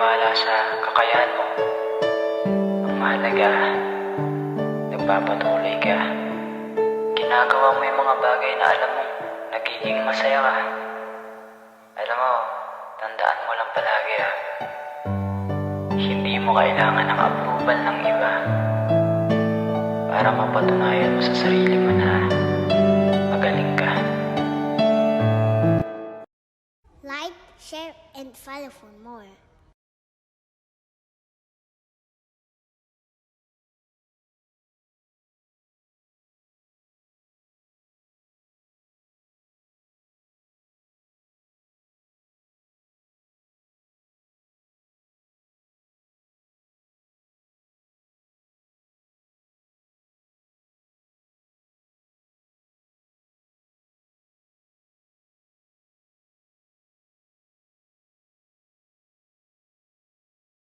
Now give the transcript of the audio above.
naniniwala sa kakayahan mo. Ang mahalaga, nagpapatuloy ka. Ginagawa mo yung mga bagay na alam mong nagiging masaya ka. Alam mo, tandaan mo lang palagi hindi mo kailangan ng approval ng iba para mapatunayan mo sa sarili mo na magaling ka. Like, share, and follow for more.